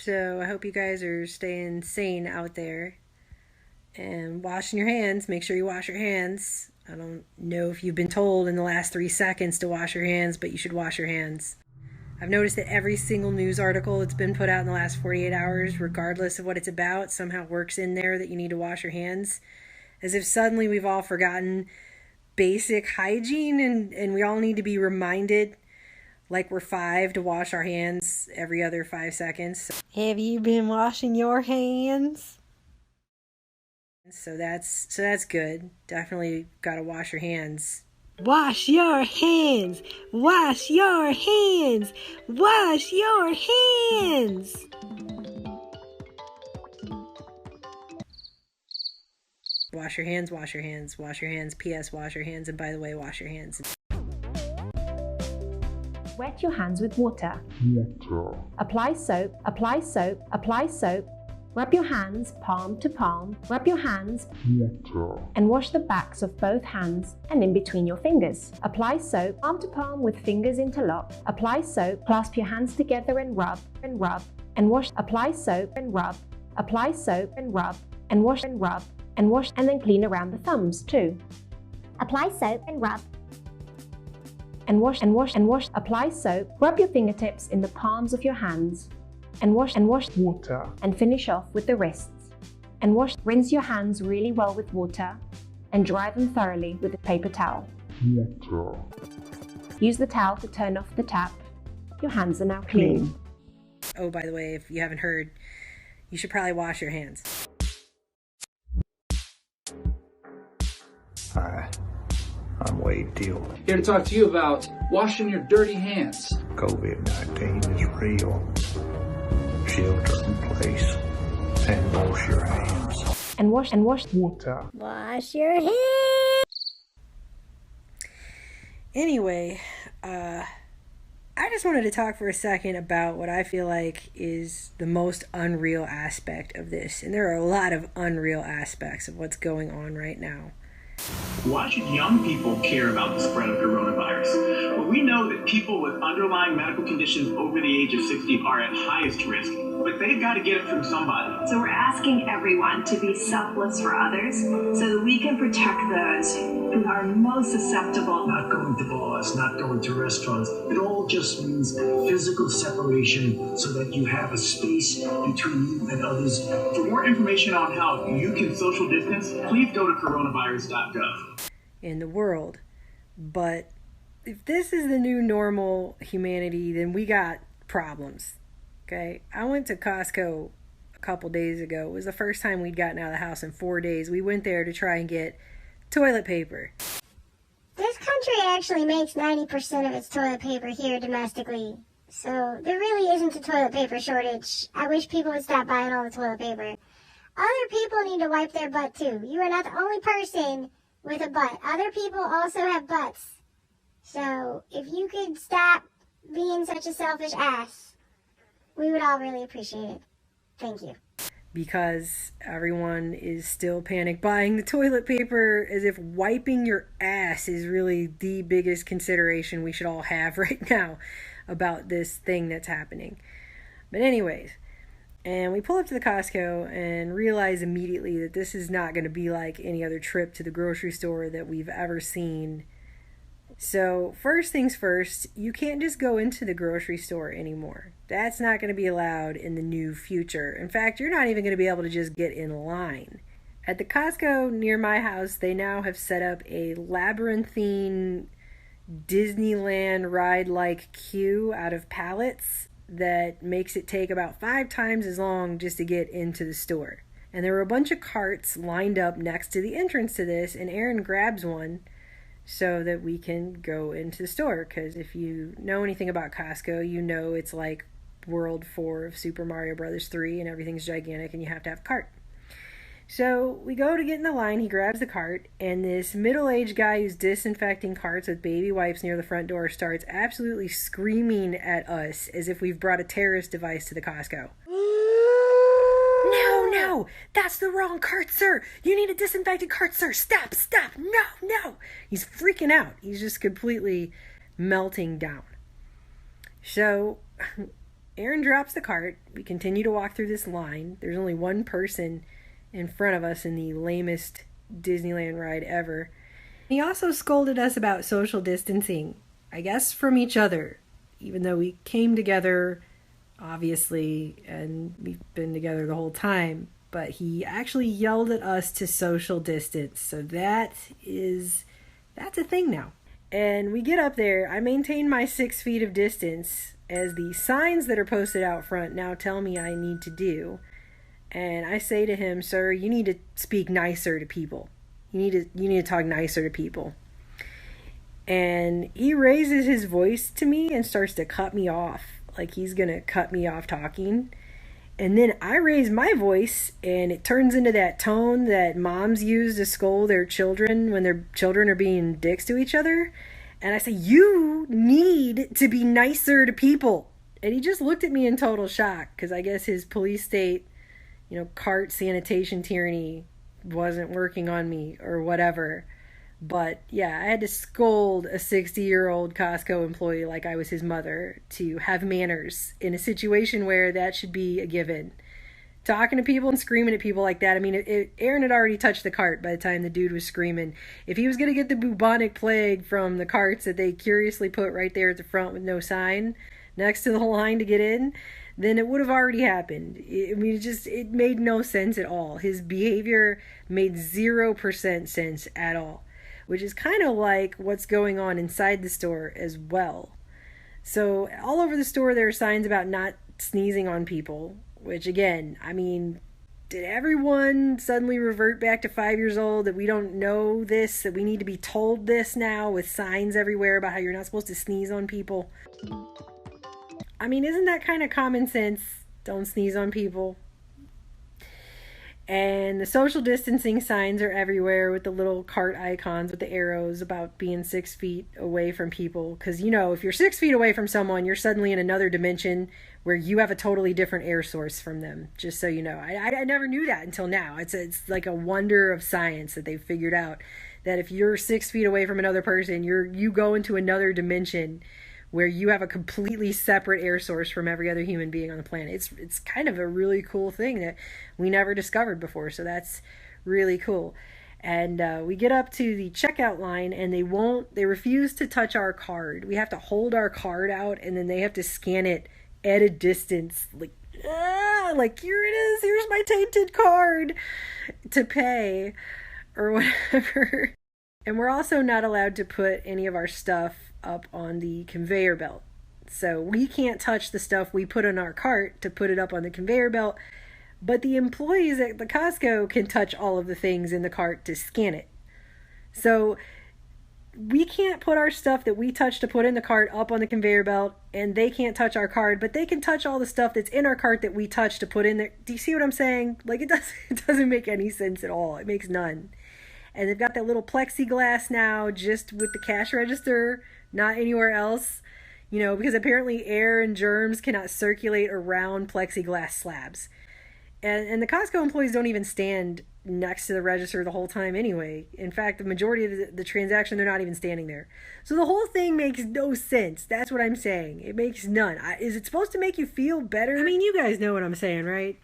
So I hope you guys are staying sane out there and washing your hands. Make sure you wash your hands. I don't know if you've been told in the last 3 seconds to wash your hands, but you should wash your hands. I've noticed that every single news article that's been put out in the last 48 hours, regardless of what it's about, somehow works in there that you need to wash your hands. As if suddenly we've all forgotten basic hygiene and we all need to be reminded like we're 5 to wash our hands every other 5 seconds. Have you been washing your hands? So that's good. Definitely got to wash your hands. Wash your hands! Wash your hands! Wash your hands! Wash your hands, wash your hands, wash your hands. P.S. Wash your hands, and by the way, wash your hands. Wet your hands with water. Apply soap, apply soap, apply soap. Rub your hands palm to palm. Rub your hands and wash the backs of both hands and in between your fingers. Apply soap palm to palm with fingers interlocked. Apply soap, clasp your hands together and rub and wash. Apply soap and rub. Apply soap and rub and wash and rub and wash, and then clean around the thumbs too. Apply soap and rub. And wash and wash and wash. Apply soap, rub your fingertips in the palms of your hands. And wash water. And finish off with the wrists. And wash, rinse your hands really well with water and dry them thoroughly with a paper towel. Water. Use the towel to turn off the tap. Your hands are now clean. Oh, by the way, if you haven't heard, you should probably wash your hands. Hi, I'm Wade Deal. Here to talk to you about washing your dirty hands. COVID-19 is real. Shelter in place and wash your hands. And wash Water. Wash your hands. Anyway, I just wanted to talk for a second about what I feel like is the most unreal aspect of this. And there are a lot of unreal aspects of what's going on right now. Why should young people care about the spread of coronavirus? Well, we know that people with underlying medical conditions over the age of 60 are at highest risk, but they've got to get it from somebody. So we're asking everyone to be selfless for others so that we can protect those who are most susceptible. Not going to bars, not going to restaurants. It all just means physical separation so that you have a space between you and others. For more information on how you can social distance, please go to coronavirus.gov. In the world. But if this is the new normal humanity, then we got problems. Okay? I went to Costco a couple days ago. It was the first time we'd gotten out of the house in 4 days. We went there to try and get toilet paper. This country actually makes 90% of its toilet paper here domestically. So there really isn't a toilet paper shortage. I wish people would stop buying all the toilet paper. Other people need to wipe their butt too. You are not the only person with a butt. Other people also have butts. So if you could stop being such a selfish ass, we would all really appreciate it. Thank you. Because everyone is still panic buying the toilet paper as if wiping your ass is really the biggest consideration we should all have right now about this thing that's happening. But anyways, and we pull up to the Costco and realize immediately that this is not going to be like any other trip to the grocery store that we've ever seen. So first things first, you can't just go into the grocery store anymore. That's not going to be allowed in the new future. In fact, you're not even going to be able to just get in line. At the Costco near my house, they now have set up a labyrinthine Disneyland ride-like queue out of pallets that makes it take about 5 times as long just to get into the store. And there were a bunch of carts lined up next to the entrance to this, and Aaron grabs one so that we can go into the store. Because if you know anything about Costco, you know it's like World 4 of Super Mario Bros. 3 and everything's gigantic and you have to have a cart. So we go to get in the line, he grabs the cart, and this middle-aged guy who's disinfecting carts with baby wipes near the front door starts absolutely screaming at us as if we've brought a terrorist device to the Costco. No, that's the wrong cart, sir. You need a disinfected cart, sir. Stop, no. He's freaking out. He's just completely melting down. So Aaron drops the cart. We continue to walk through this line. There's only one person in front of us in the lamest Disneyland ride ever. He also scolded us about social distancing, I guess from each other, even though we came together, obviously, and we've been together the whole time. But he actually yelled at us to social distance. So that's a thing now. And we get up there. I maintain my 6 feet of distance as the signs that are posted out front now tell me I need to do. And I say to him, sir, you need to speak nicer to people. You need to talk nicer to people. And he raises his voice to me and starts to cut me off. Like he's going to cut me off talking. And then I raise my voice, and it turns into that tone that moms use to scold their children when their children are being dicks to each other. And I say, you need to be nicer to people. And he just looked at me in total shock, because I guess his police state, cart sanitation tyranny wasn't working on me or whatever. But yeah, I had to scold a 60-year-old Costco employee like I was his mother to have manners in a situation where that should be a given. Talking to people and screaming at people like that. I mean, Aaron had already touched the cart by the time the dude was screaming. If he was going to get the bubonic plague from the carts that they curiously put right there at the front with no sign next to the line to get in, then it would have already happened. It made no sense at all. His behavior made 0% sense at all, which is kind of like what's going on inside the store as well. So all over the store there are signs about not sneezing on people, which again, did everyone suddenly revert back to 5 years old, that we don't know this, that we need to be told this now with signs everywhere about how you're not supposed to sneeze on people? Isn't that kind of common sense? Don't sneeze on people. And the social distancing signs are everywhere with the little cart icons with the arrows about being 6 feet away from people. Because, if you're 6 feet away from someone, you're suddenly in another dimension where you have a totally different air source from them. Just so you know. I never knew that until now. It's like a wonder of science that they've figured out. That if you're 6 feet away from another person, you go into another dimension where you have a completely separate air source from every other human being on the planet. It's kind of a really cool thing that we never discovered before, so that's really cool. And we get up to the checkout line, and they refuse to touch our card. We have to hold our card out, and then they have to scan it at a distance, like here it is, here's my tainted card to pay, or whatever. And we're also not allowed to put any of our stuff up on the conveyor belt. So we can't touch the stuff we put on our cart to put it up on the conveyor belt, but the employees at the Costco can touch all of the things in the cart to scan it. So we can't put our stuff that we touch to put in the cart up on the conveyor belt, and they can't touch our card, but they can touch all the stuff that's in our cart that we touch to put in there. Do you see what I'm saying? It doesn't make any sense at all. It makes none. And they've got that little plexiglass now just with the cash register, not anywhere else, because apparently air and germs cannot circulate around plexiglass slabs. And the Costco employees don't even stand next to the register the whole time anyway. In fact, the majority of the transaction, they're not even standing there. So the whole thing makes no sense. That's what I'm saying. It makes none. Is it supposed to make you feel better? You guys know what I'm saying, right?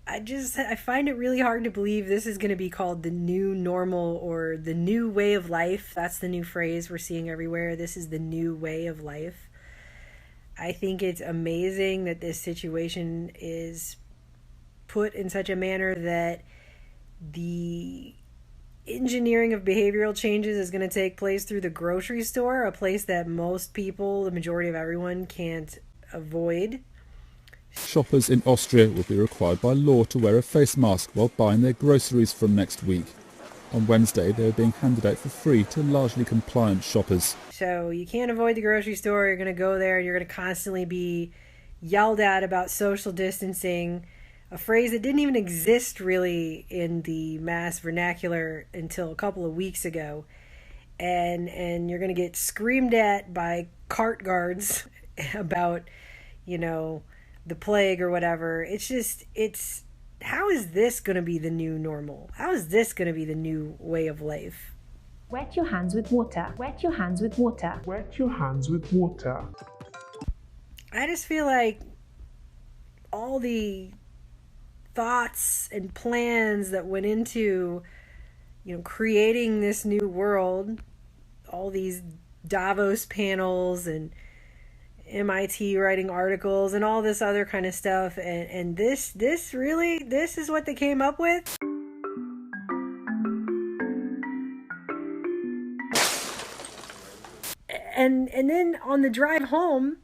I find it really hard to believe this is going to be called the new normal or the new way of life. That's the new phrase we're seeing everywhere. This is the new way of life. I think it's amazing that this situation is put in such a manner that the engineering of behavioral changes is going to take place through the grocery store, a place that most people, the majority of everyone, can't avoid. Shoppers in Austria will be required by law to wear a face mask while buying their groceries from next week. On Wednesday, they are being handed out for free to largely compliant shoppers. So you can't avoid the grocery store. You're going to go there and you're going to constantly be yelled at about social distancing, a phrase that didn't even exist really in the mass vernacular until a couple of weeks ago. And you're going to get screamed at by cart guards about, the plague or whatever. How is this going to be the new normal? How is this going to be the new way of life? Wet your hands with water. Wet your hands with water. Wet your hands with water. I just feel like all the thoughts and plans that went into, creating this new world, all these Davos panels and MIT writing articles and all this other kind of stuff, and this is what they came up with. And then on the drive home,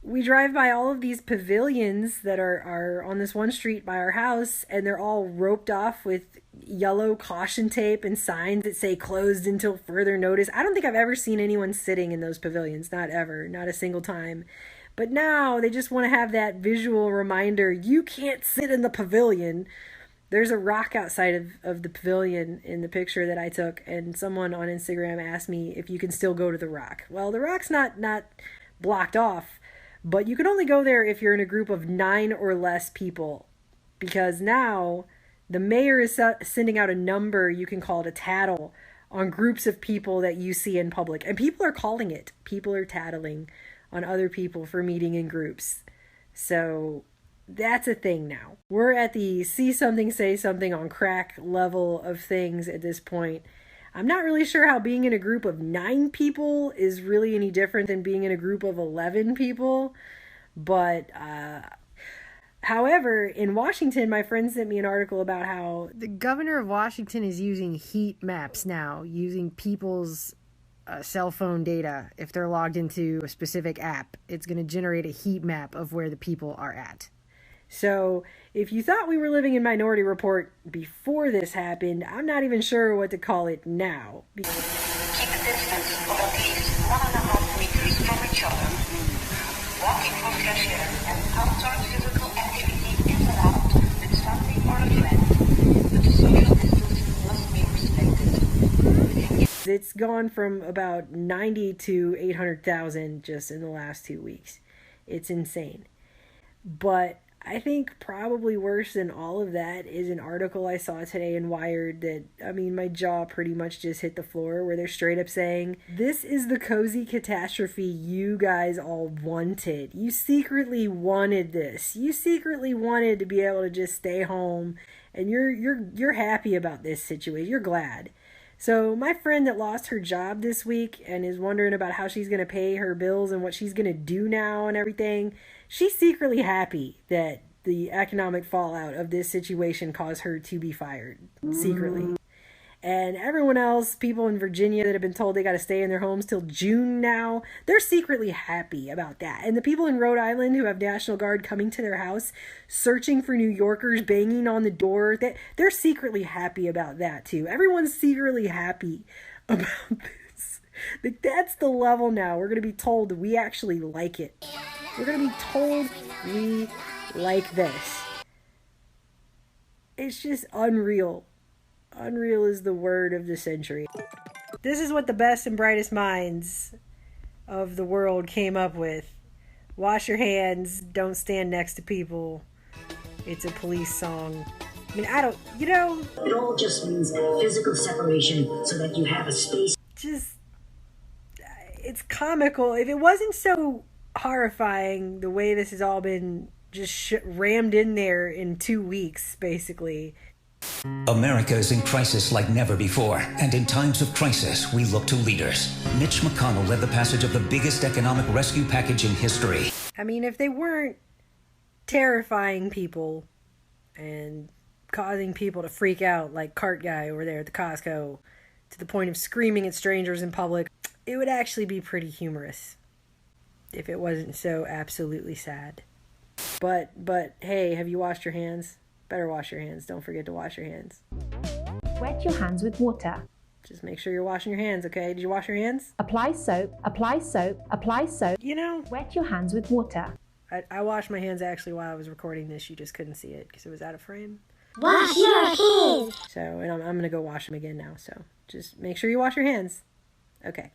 we drive by all of these pavilions that are on this one street by our house, and they're all roped off with yellow caution tape and signs that say closed until further notice. I don't think I've ever seen anyone sitting in those pavilions, not ever, not a single time. But now they just want to have that visual reminder, you can't sit in the pavilion. There's a rock outside of the pavilion in the picture that I took, and someone on Instagram asked me if you can still go to the rock. Well, the rock's not blocked off, but you can only go there if you're in a group of 9 or less people, because now the mayor is sending out a number, you can call it a tattle, on groups of people that you see in public. And people are calling it. People are tattling on other people for meeting in groups. So that's a thing now. We're at the see something, say something on crack level of things at this point. I'm not really sure how being in a group of 9 people is really any different than being in a group of 11 people. But, however, in Washington, my friend sent me an article about how the governor of Washington is using heat maps now, using people's cell phone data. If they're logged into a specific app, it's going to generate a heat map of where the people are at. So if you thought we were living in Minority Report before this happened, I'm not even sure what to call it now. Keep a distance of at least 1.5 meters from each other. Walking for fresh air and outdoor physical activity is allowed with standing or a friend, but the social distance must be respected. It's gone from about 90 to 800,000 just in the last 2 weeks. It's insane. But I think probably worse than all of that is an article I saw today in Wired that, my jaw pretty much just hit the floor, where they're straight up saying, this is the cozy catastrophe you guys all wanted. You secretly wanted this. You secretly wanted to be able to just stay home, and you're happy about this situation. You're glad. So my friend that lost her job this week and is wondering about how she's going to pay her bills and what she's going to do now and everything, she's secretly happy that the economic fallout of this situation caused her to be fired, secretly. And everyone else, people in Virginia that have been told they got to stay in their homes till June now, they're secretly happy about that. And the people in Rhode Island who have National Guard coming to their house, searching for New Yorkers, banging on the door, they're secretly happy about that too. Everyone's secretly happy about this. That's the level now. We're going to be told that we actually like it. We're going to be told we like this. It's just unreal. Unreal is the word of the century. This is what the best and brightest minds of the world came up with. Wash your hands, don't stand next to people. It's a police song. It all just means physical separation so that you have a space. It's comical. If it wasn't so horrifying the way this has all been just rammed in there in 2 weeks, basically. America is in crisis like never before, and in times of crisis, we look to leaders. Mitch McConnell led the passage of the biggest economic rescue package in history. If they weren't terrifying people and causing people to freak out like Cart Guy over there at the Costco to the point of screaming at strangers in public, it would actually be pretty humorous if it wasn't so absolutely sad. But hey, have you washed your hands? Better wash your hands. Don't forget to wash your hands. Wet your hands with water. Just make sure you're washing your hands, okay? Did you wash your hands? Apply soap, apply soap, apply soap. Wet your hands with water. I washed my hands actually while I was recording this. You just couldn't see it because it was out of frame. Wash your hands! So, and I'm going to go wash them again now. So just make sure you wash your hands. Okay.